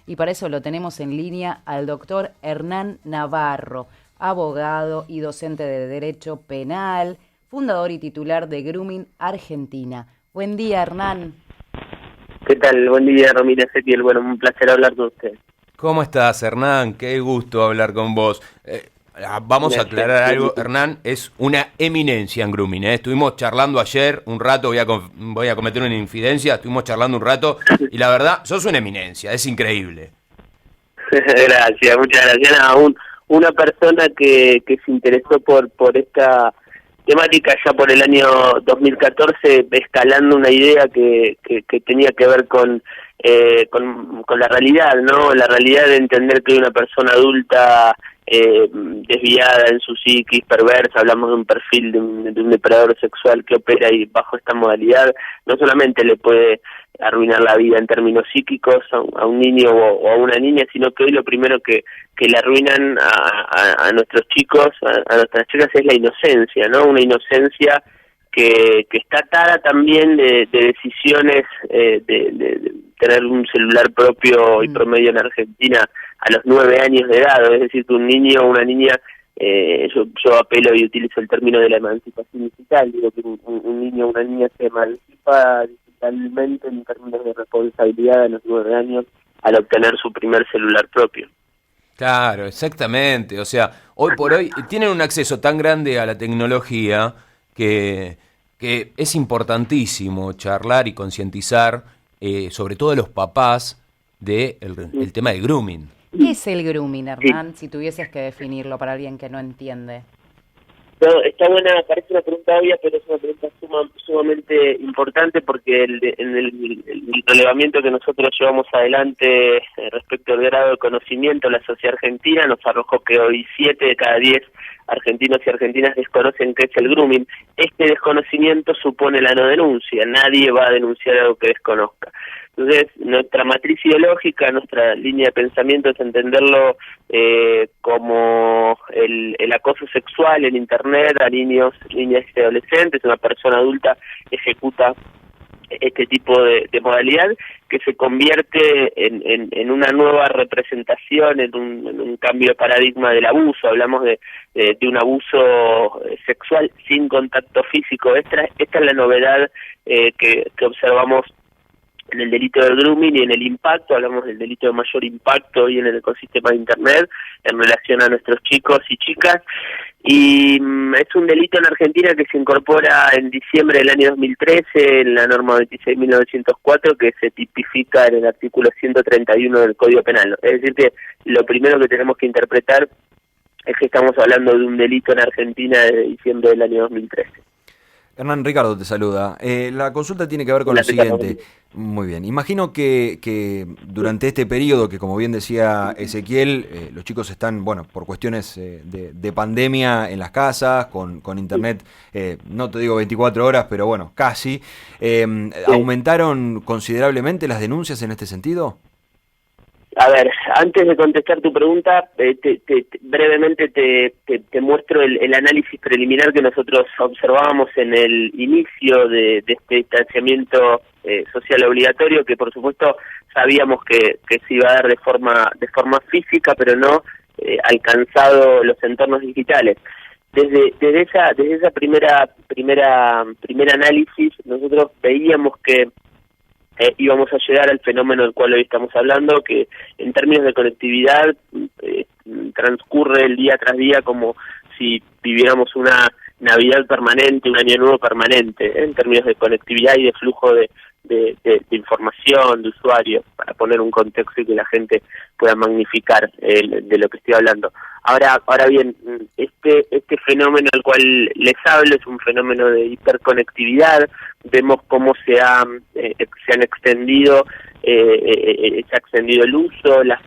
y para eso lo tenemos en línea al doctor Hernán Navarro, abogado y docente de Derecho Penal, fundador y titular de Grooming Argentina. Buen día, Hernán. ¿Qué tal? Buen día, Romina Ezequiel. Bueno, un placer hablar con usted. ¿Cómo estás, Hernán? Qué gusto hablar con vos. Vamos a aclarar algo. Hernán es una eminencia en grooming. Estuvimos charlando ayer un rato, voy a cometer una infidencia, estuvimos charlando un rato y la verdad, sos una eminencia, es increíble. Gracias, muchas gracias. Una persona que se interesó por esta temática ya por el año 2014, escalando una idea que tenía que ver con la realidad, ¿no? La realidad de entender que una persona adulta desviada en su psiquis, perversa, hablamos de un perfil de un depredador sexual que opera y bajo esta modalidad, no solamente le puede arruinar la vida en términos psíquicos a un niño o a una niña, sino que hoy lo primero que le arruinan a nuestros chicos, a nuestras chicas, es la inocencia, ¿no? Una inocencia que está atada también de decisiones de tener un celular propio y promedio en Argentina a los 9 años de edad, es decir, que un niño o una niña, yo apelo y utilizo el término de la emancipación digital, digo que un niño o una niña se emancipa digitalmente en términos de responsabilidad a los 9 años al obtener su primer celular propio. Claro, exactamente. O sea, hoy por hoy tienen un acceso tan grande a la tecnología que es importantísimo charlar y concientizar, sobre todo a los papás, el tema del grooming. ¿Qué es el grooming, Hernán, si tuvieses que definirlo para alguien que no entiende? No, está buena, parece una pregunta obvia, pero es una pregunta sumamente importante porque en el relevamiento que nosotros llevamos adelante respecto al grado de conocimiento de la sociedad argentina nos arrojó que hoy 7 de cada 10 argentinos y argentinas desconocen qué es el grooming. Este desconocimiento supone la no denuncia, nadie va a denunciar algo que desconozca. Entonces, nuestra matriz ideológica, nuestra línea de pensamiento es entenderlo como el acoso sexual en Internet a niños, niñas y adolescentes. Una persona adulta ejecuta este tipo de modalidad que se convierte en una nueva representación, en un cambio de paradigma del abuso. Hablamos de un abuso sexual sin contacto físico. Esta es la novedad que observamos en el delito del grooming y en el impacto, hablamos del delito de mayor impacto hoy en el ecosistema de Internet en relación a nuestros chicos y chicas, y es un delito en Argentina que se incorpora en diciembre del año 2013 en la norma 26.904 que se tipifica en el artículo 131 del Código Penal. Es decir que lo primero que tenemos que interpretar es que estamos hablando de un delito en Argentina desde diciembre del año 2013. Hernán, Ricardo te saluda. La consulta tiene que ver con lo siguiente. Muy bien. Imagino que durante este periodo, que como bien decía Ezequiel, los chicos están, bueno, por cuestiones de pandemia en las casas, con internet, no te digo 24 horas, pero bueno, casi. ¿Aumentaron considerablemente las denuncias en este sentido? A ver, antes de contestar tu pregunta, brevemente te muestro el análisis preliminar que nosotros observábamos en el inicio de este distanciamiento social obligatorio, que por supuesto sabíamos que se iba a dar de forma física, pero no alcanzado los entornos digitales. Desde esa primer análisis, nosotros veíamos que íbamos a llegar al fenómeno del cual hoy estamos hablando, que en términos de conectividad transcurre el día tras día como si viviéramos una Navidad permanente, un Año Nuevo permanente, en términos de conectividad y de flujo de información, de usuarios, para poner un contexto y que la gente pueda magnificar de lo que estoy hablando. Ahora bien, este fenómeno al cual les hablo es un fenómeno de hiperconectividad. Vemos cómo se han extendido, se ha extendido el uso, la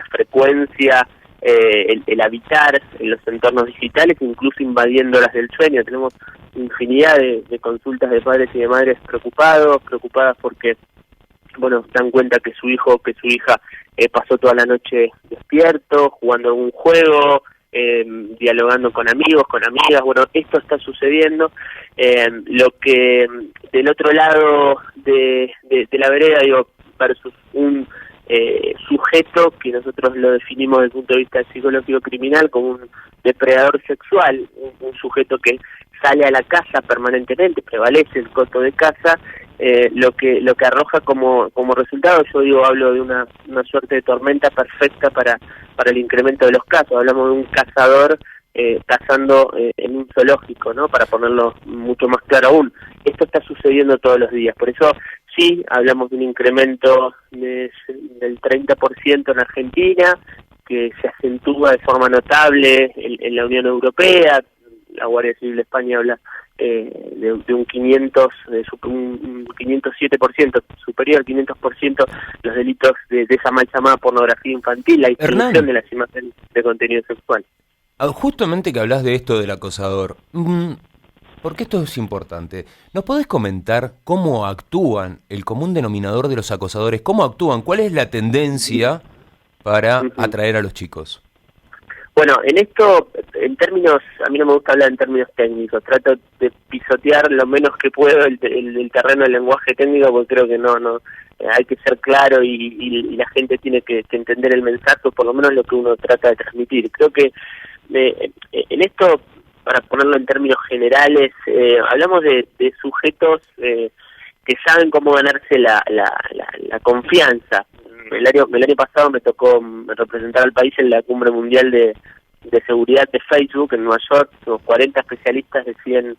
frecuencia, el habitar en los entornos digitales, incluso invadiendo las del sueño. Tenemos infinidad de consultas de padres y de madres preocupadas porque, bueno, se dan cuenta que su hijo o que su hija pasó toda la noche despierto, jugando algún juego, dialogando con amigos, con amigas. Bueno, esto está sucediendo. Lo que del otro lado de la vereda, digo, versus un sujeto que nosotros lo definimos desde el punto de vista psicológico criminal como un depredador sexual, un sujeto que sale a la casa permanentemente, prevalece el coto de casa, lo que arroja como resultado, hablo de una suerte de tormenta perfecta para el incremento de los casos. Hablamos de un cazador cazando en un zoológico, ¿no? Para ponerlo mucho más claro aún. Esto está sucediendo todos los días, por eso sí hablamos de un incremento del 30% en Argentina, que se acentúa de forma notable en la Unión Europea. La Guardia Civil de España habla de un 507%, superior al 500% los delitos de esa mal llamada pornografía infantil, la distribución de las imágenes de contenido sexual. Justamente que hablas de esto del acosador, porque esto es importante, ¿nos podés comentar cómo actúan, el común denominador de los acosadores, cómo actúan, cuál es la tendencia para atraer a los chicos? Bueno, en esto, en términos, a mí no me gusta hablar en términos técnicos, trato de pisotear lo menos que puedo el terreno del lenguaje técnico, porque creo que no hay que ser claro y la gente tiene que entender el mensaje, o por lo menos lo que uno trata de transmitir. Creo que en esto, para ponerlo en términos generales, hablamos de sujetos que saben cómo ganarse la confianza. El año pasado me tocó representar al país en la Cumbre Mundial de Seguridad de Facebook en Nueva York, 40 especialistas de 100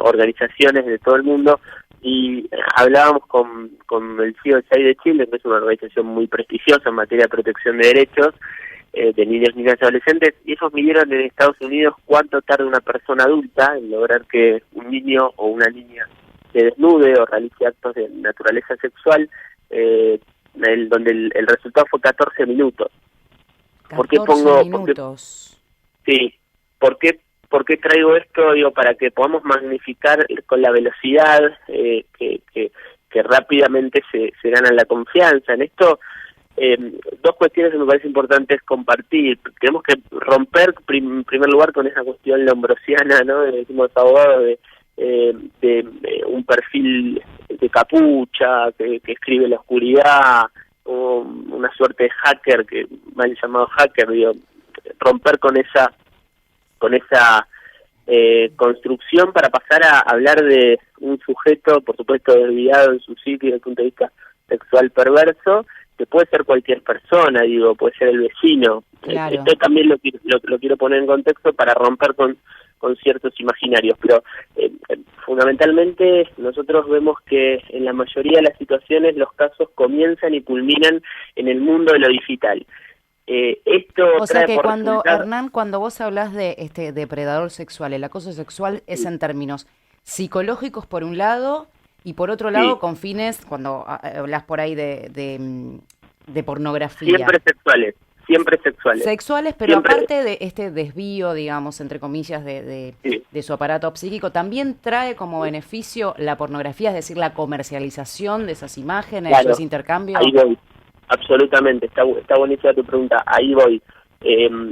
organizaciones de todo el mundo, y hablábamos con el CEO de SAI de Chile, que es una organización muy prestigiosa en materia de protección de derechos de niños, niñas y adolescentes, y ellos midieron en Estados Unidos cuánto tarda una persona adulta en lograr que un niño o una niña se desnude o realice actos de naturaleza sexual, donde el resultado fue 14 minutos. 14 minutos. ¿Por qué traigo esto? Digo, para que podamos magnificar con la velocidad que rápidamente se gana la confianza. En esto, dos cuestiones que me parece importantes compartir. Tenemos que romper, en primer lugar, con esa cuestión lombrosiana, ¿no? Decimos abogados de un perfil de capucha que escribe en la oscuridad, o una suerte de hacker, que mal llamado hacker, digo, romper con esa construcción para pasar a hablar de un sujeto, por supuesto, desviado en su psique desde el punto de vista sexual perverso, que puede ser cualquier persona, digo, puede ser el vecino. Claro. Esto también lo quiero poner en contexto para romper con ciertos imaginarios, pero fundamentalmente nosotros vemos que en la mayoría de las situaciones los casos comienzan y culminan en el mundo de lo digital. Esto o sea que Hernán, cuando vos hablas de este depredador sexual, el acoso sexual es en términos psicológicos por un lado, y por otro lado con fines, cuando hablas por ahí de pornografía. Siempre sexuales. Sexuales, pero siempre. Aparte de este desvío, digamos, entre comillas, de su aparato psíquico, también trae como beneficio la pornografía, es decir, la comercialización de esas imágenes, claro, ese intercambio. Ahí voy, absolutamente, está buenísima tu pregunta, ahí voy.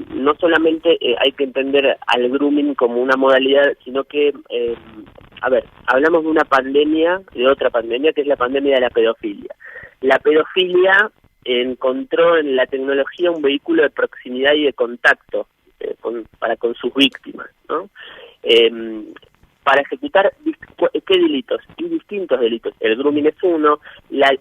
No solamente hay que entender al grooming como una modalidad, sino que, hablamos de una pandemia, de otra pandemia, que es la pandemia de la pedofilia. La pedofilia encontró en la tecnología un vehículo de proximidad y de contacto con sus víctimas, ¿no? Para ejecutar ¿qué delitos? Y distintos delitos. El grooming es uno,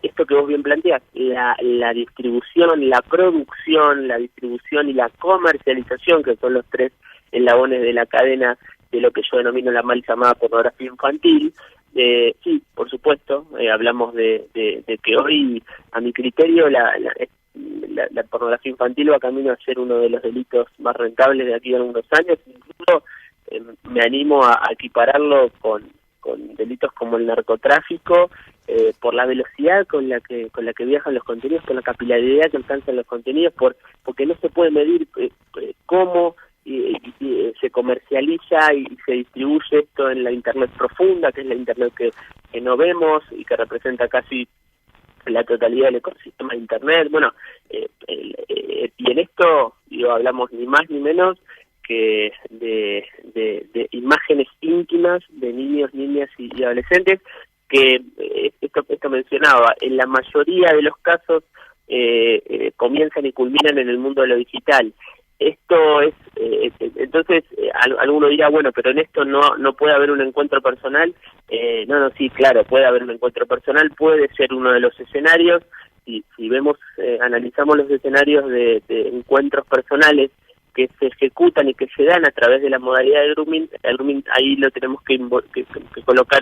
esto que vos bien planteás, la distribución, la producción, la distribución y la comercialización, que son los tres eslabones de la cadena de lo que yo denomino la mal llamada pornografía infantil. Sí, por supuesto, hablamos de que hoy, a mi criterio, la pornografía infantil va camino a ser uno de los delitos más rentables de aquí a algunos años. Incluso me animo a equipararlo con delitos como el narcotráfico, por la velocidad con la que viajan los contenidos, por la capilaridad que alcanzan los contenidos, porque no se puede medir cómo se comercializa y se distribuye esto en la Internet profunda, que es la Internet que no vemos y que representa casi la totalidad del ecosistema de Internet. Bueno, y en esto hablamos ni más ni menos que de imágenes íntimas de niños, niñas y adolescentes, que esto mencionaba, en la mayoría de los casos comienzan y culminan en el mundo de lo digital. Esto es, entonces, alguno dirá, bueno, pero en esto no puede haber un encuentro personal. Sí, claro, puede haber un encuentro personal, puede ser uno de los escenarios. Si vemos, analizamos los escenarios de encuentros personales que se ejecutan y que se dan a través de la modalidad de grooming, el grooming ahí lo tenemos que colocar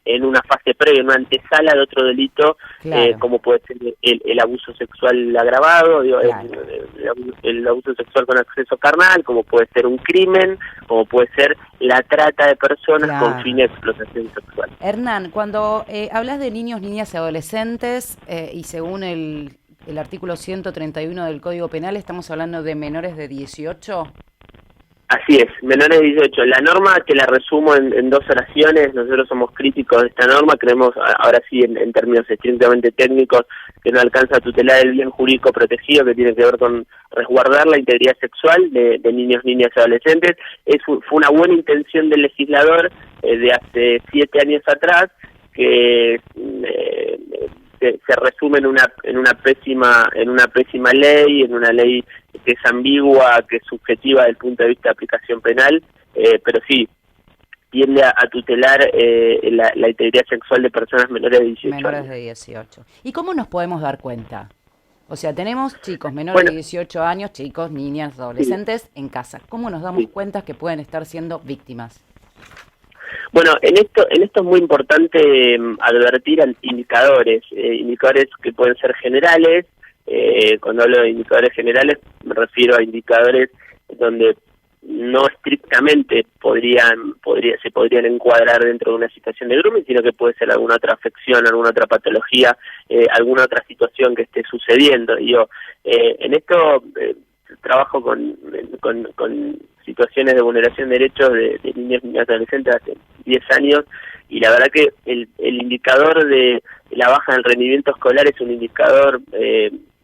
en una fase previa, en una antesala de otro delito, claro. como puede ser el abuso sexual agravado, Claro. el abuso sexual con acceso carnal, como puede ser un crimen, como puede ser la trata de personas, Claro, con fin de explotación sexual. Hernán, cuando hablas de niños, niñas y adolescentes, y según el artículo 131 del Código Penal, ¿estamos hablando de menores de 18? Así es, menores de 18. La norma, que la resumo en dos oraciones, nosotros somos críticos de esta norma, creemos, ahora sí, en términos estrictamente técnicos, que no alcanza a tutelar el bien jurídico protegido, que tiene que ver con resguardar la integridad sexual de niños, niñas y adolescentes. Fue una buena intención del legislador de hace 7 años atrás, que se resume en una pésima ley, en una ley que es ambigua, que es subjetiva desde el punto de vista de aplicación penal, pero sí tiende a tutelar la integridad sexual de personas menores de 18 Menores años. de 18. ¿Y cómo nos podemos dar cuenta? O sea, tenemos chicos menores de 18 años, chicos, niñas, adolescentes en casa. ¿Cómo nos damos cuenta que pueden estar siendo víctimas? Bueno, en esto es muy importante advertir indicadores que pueden ser generales. Cuando hablo de indicadores generales me refiero a indicadores donde no estrictamente se podrían encuadrar dentro de una situación de grooming, sino que puede ser alguna otra afección, alguna otra patología, alguna otra situación que esté sucediendo. En esto trabajo con situaciones de vulneración de derechos de niños y niñas adolescentes hace 10 años, y la verdad que el indicador de la baja del rendimiento escolar es un indicador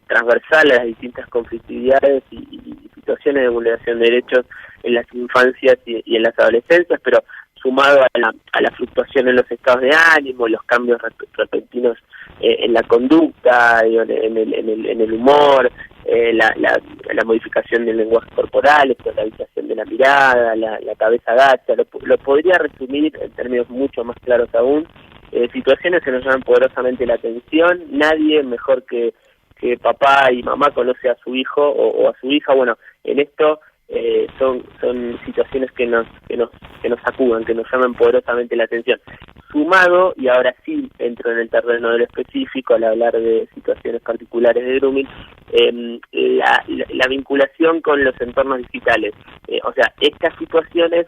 transversal a las distintas conflictividades y situaciones de vulneración de derechos en las infancias y en las adolescencias, pero sumado a la fluctuación en los estados de ánimo, los cambios repentinos en la conducta, en el humor, la modificación del lenguaje corporal, la estabilización de la mirada, la cabeza agacha, lo podría resumir en términos mucho más claros aún, situaciones que nos llaman poderosamente la atención. Nadie mejor que papá y mamá conoce a su hijo o a su hija. Bueno, en esto son situaciones que nos sacudan, que nos llaman poderosamente la atención. Sumado, y ahora sí entro en el terreno de lo específico al hablar de situaciones particulares de grooming, la vinculación con los entornos digitales. O sea, estas situaciones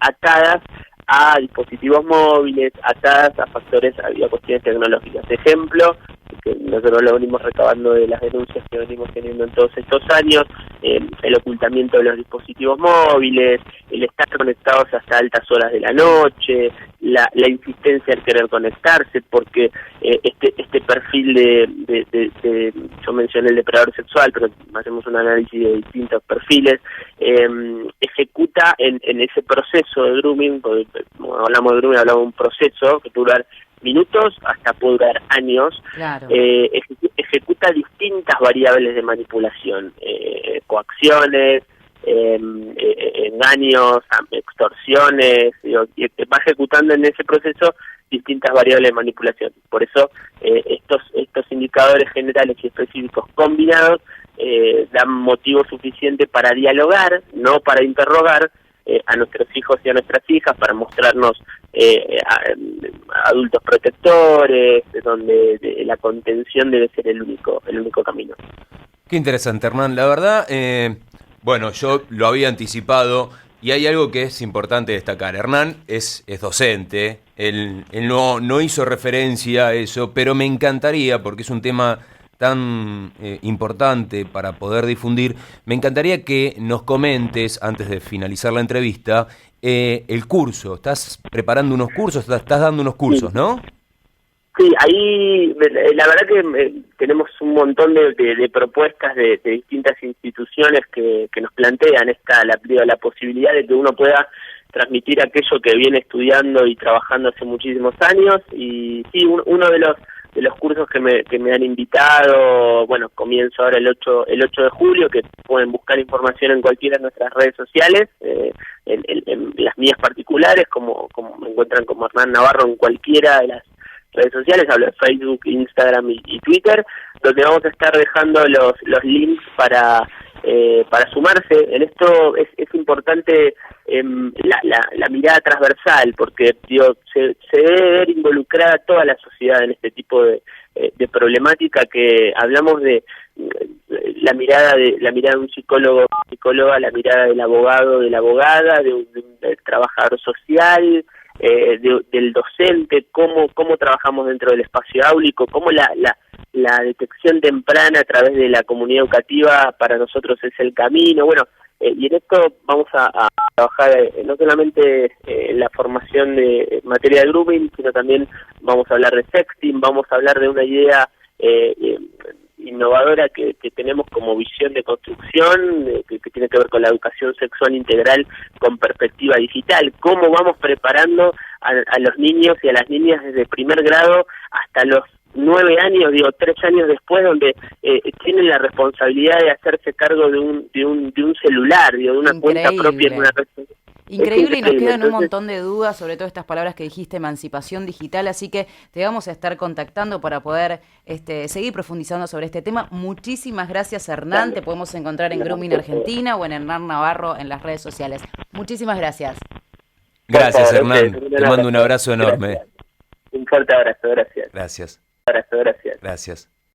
atadas a dispositivos móviles, atadas a factores, a cuestiones tecnológicas. Ejemplo, que nosotros lo venimos recabando de las denuncias que venimos teniendo en todos estos años, el ocultamiento de los dispositivos móviles, el estar conectados hasta altas horas de la noche, la insistencia en querer conectarse, porque este perfil yo mencioné el depredador sexual, pero hacemos un análisis de distintos perfiles, ejecuta en ese proceso de grooming, porque como hablamos de grooming, hablamos de un proceso que puede durar minutos hasta puede durar años. Claro. Ejecuta distintas variables de manipulación, coacciones, engaños, extorsiones, y va ejecutando en ese proceso distintas variables de manipulación. Por eso estos indicadores generales y específicos combinados dan motivo suficiente para dialogar, no para interrogar, a nuestros hijos y a nuestras hijas, para mostrarnos adultos protectores, donde la contención debe ser el único camino. Qué interesante, Hernán. La verdad, bueno, yo lo había anticipado y hay algo que es importante destacar. Hernán es docente, él no hizo referencia a eso, pero me encantaría, porque es un tema tan importante para poder difundir, me encantaría que nos comentes, antes de finalizar la entrevista, el curso. ¿Estás preparando unos cursos? ¿Estás dando unos cursos, no? Sí, ahí la verdad que tenemos un montón de propuestas de distintas instituciones que nos plantean la posibilidad de que uno pueda transmitir aquello que viene estudiando y trabajando hace muchísimos años. Y sí, uno de los cursos que me han invitado. Bueno, comienzo ahora el 8 de julio, que pueden buscar información en cualquiera de nuestras redes sociales, en las mías particulares, como me encuentran como Hernán Navarro en cualquiera de las redes sociales, hablo de Facebook, Instagram y Twitter, donde vamos a estar dejando los links para sumarse. En esto es importante la mirada transversal, porque se debe ver involucrada toda la sociedad en este tipo de problemática, que hablamos de la mirada de un psicólogo, psicóloga, la mirada del abogado, de la abogada, del trabajador social, del docente, cómo trabajamos dentro del espacio áulico, cómo la detección temprana a través de la comunidad educativa para nosotros es el camino. Bueno, y en esto vamos a trabajar no solamente en la formación de materia de grooming, sino también vamos a hablar de sexting, vamos a hablar de una idea innovadora que tenemos como visión de construcción, que tiene que ver con la educación sexual integral con perspectiva digital. Cómo vamos preparando a los niños y a las niñas desde primer grado hasta los 9 años, 3 años después, donde tienen la responsabilidad de hacerse cargo de un celular, de una cuenta propia en una red. Increíble, y nos quedan un montón de dudas sobre todas estas palabras que dijiste, emancipación digital, así que te vamos a estar contactando para poder seguir profundizando sobre este tema. Muchísimas gracias, Hernán. Te podemos encontrar en Grooming Argentina o en Hernán Navarro en las redes sociales. Muchísimas gracias. Gracias, Hernán. Te mando un abrazo enorme. Un fuerte abrazo, gracias. Gracias. Abrazo, gracias. Gracias.